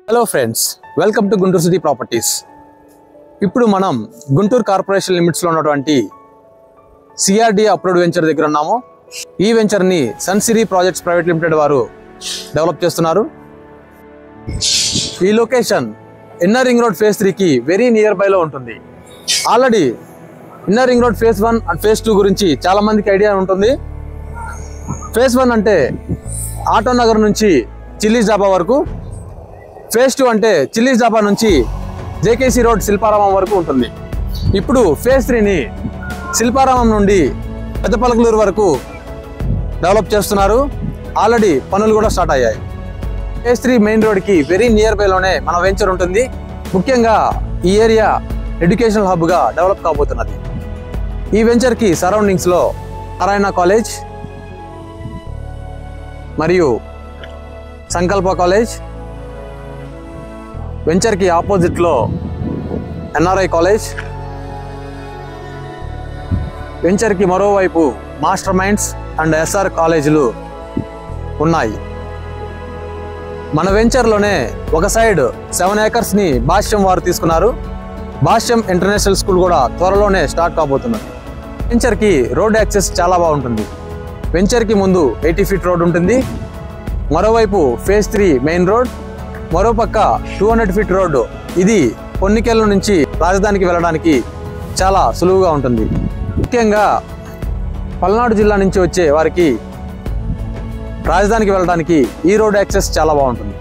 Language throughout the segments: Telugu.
Hello friends, welcome to Guntur city properties. ఇప్పుడు మనం గుంటూరు కార్పొరేషన్ లిమిట్స్లో ఉన్నటువంటి సిఆర్డి అప్రూవ్డ్ వెంచర్ దగ్గర ఉన్నాము. ఈ వెంచర్ని సన్ సిరీ ప్రాజెక్ట్స్ ప్రైవేట్ లిమిటెడ్ వారు డెవలప్ చేస్తున్నారు. ఈ location inner ring road phase 3కి వెరీ నియర్ బైలో ఉంటుంది. Already inner ring road phase 1 and phase 2 గురించి చాలామందికి ఐడియా ఉంటుంది. ఫేజ్ 1 అంటే ఆటో నగర్ నుంచి చిల్లీస్ డాబా వరకు, ఫేజ్ 2 అంటే చిల్లీస్ డాబా నుంచి జేకేసీ రోడ్ శిల్పారామం వరకు ఉంటుంది. ఇప్పుడు ఫేజ్ 3ని శిల్పారామం నుండి పెద్దపలకలూరు వరకు డెవలప్ చేస్తున్నారు. ఆల్రెడీ పనులు కూడా స్టార్ట్ అయ్యాయి. ఫేజ్ 3 మెయిన్ రోడ్కి వెరీ నియర్ బైలోనే మన వెంచర్ ఉంటుంది. ముఖ్యంగా ఈ ఏరియా ఎడ్యుకేషనల్ హబ్గా డెవలప్ కాబోతున్నది. ఈ వెంచర్కి సరౌండింగ్స్లో నారాయణ కాలేజ్ మరియు సంకల్ప కాలేజ్, వెంచర్కి ఆపోజిట్లో ఎన్ఆర్ఐ కాలేజ్, వెంచర్కి మరోవైపు మాస్టర్ మైండ్స్ అండ్ ఎస్ఆర్ కాలేజీలు ఉన్నాయి. మన వెంచర్లోనే ఒక సైడ్ 7 ఏకర్స్ని భాష్యం వారు తీసుకున్నారు. భాష్యం ఇంటర్నేషనల్ స్కూల్ కూడా త్వరలోనే స్టార్ట్ కాబోతున్నది. వెంచర్కి రోడ్ యాక్సెస్ చాలా బాగుంటుంది. వెంచర్కి ముందు 80 ఫీట్ రోడ్ ఉంటుంది. మరోవైపు ఫేజ్ 3 మెయిన్ రోడ్, మరోపక్క 200 ఫీట్ రోడ్డు. ఇది పొన్నికెళ్ళ నుంచి రాజధానికి వెళ్ళడానికి చాలా సులువుగా ఉంటుంది. ముఖ్యంగా పల్నాడు జిల్లా నుంచి వచ్చే వారికి రాజధానికి వెళ్ళడానికి ఈ రోడ్ యాక్సెస్ చాలా బాగుంటుంది.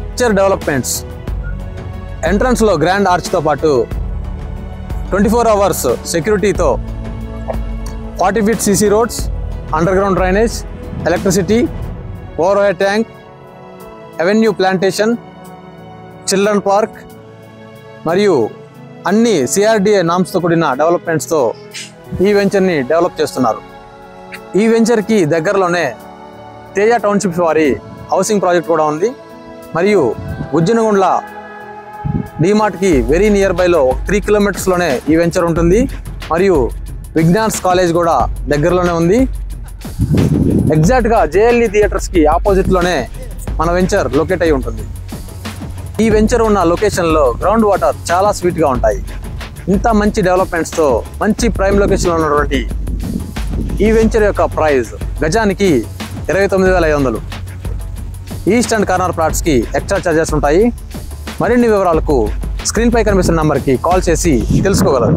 వెంచర్ డెవలప్మెంట్స్ ఎంట్రన్స్లో గ్రాండ్ ఆర్చ్తో పాటు 24 అవర్స్ సెక్యూరిటీతో 40 feet CC roads, under ground drainage, electricity, over tank, avenue plantation, children park మరియు అన్ని సిఆర్డిఏ నామ్స్తో కూడిన డెవలప్మెంట్స్తో ఈ వెంచర్ని డెవలప్ చేస్తున్నారు. ఈ వెంచర్కి దగ్గరలోనే తేజ టౌన్షిప్స్ వారి హౌసింగ్ ప్రాజెక్ట్ కూడా ఉంది. మరియు గుజ్జనగుండ్ల డిమార్ట్కి వెరీ నియర్ బైలో 3 కిలోమీటర్స్లోనే ఈ వెంచర్ ఉంటుంది. మరియు విజ్ఞాన్స్ కాలేజ్ కూడా దగ్గరలోనే ఉంది. ఎగ్జాక్ట్గా జేఎల్ఈ థియేటర్స్కి ఆపోజిట్లోనే మన వెంచర్ లొకేట్ అయి ఉంటుంది. ఈ వెంచర్ ఉన్న లొకేషన్లో గ్రౌండ్ వాటర్ చాలా స్వీట్గా ఉంటాయి. ఇంత మంచి డెవలప్మెంట్స్తో మంచి ప్రైమ్ లొకేషన్లో ఉన్నటువంటి ఈ వెంచర్ యొక్క ప్రైస్ గజానికి 29,500. ఈస్ట్ అండ్ కార్నర్ ప్లాట్స్కి ఎక్స్ట్రా ఛార్జెస్ ఉంటాయి. మరిన్ని వివరాలకు స్క్రీన్పై కనిపిస్తున్న నెంబర్కి కాల్ చేసి తెలుసుకోగలరు.